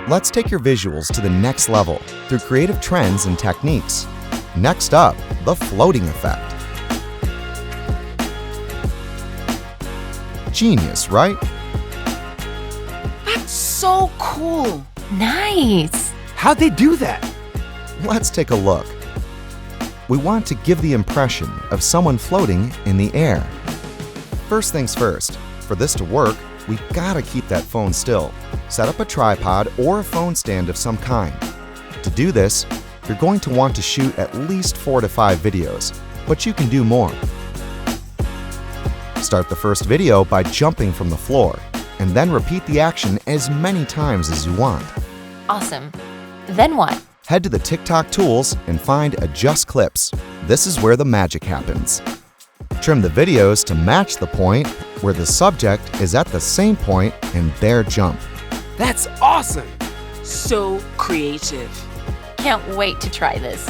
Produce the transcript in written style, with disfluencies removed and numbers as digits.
Let's take your visuals to the next level through creative trends and techniques. Next up, the floating effect. Genius, right? That's so cool. Nice. How'd they do that? Let's take a look. We want to give the impression of someone floating in the air. First things first, for this to work, we've got to keep that phone still. Set up a tripod or a phone stand of some kind. To do this, you're going to want to shoot at least 4 to 5 videos, but you can do more. Start the first video by jumping from the floor, and then repeat the action as many times as you want. Awesome. Then what? Head to the TikTok tools and find Adjust Clips. This is where the magic happens. Trim the videos to match the point where the subject is at the same point in their jump. That's awesome! So creative. Can't wait to try this.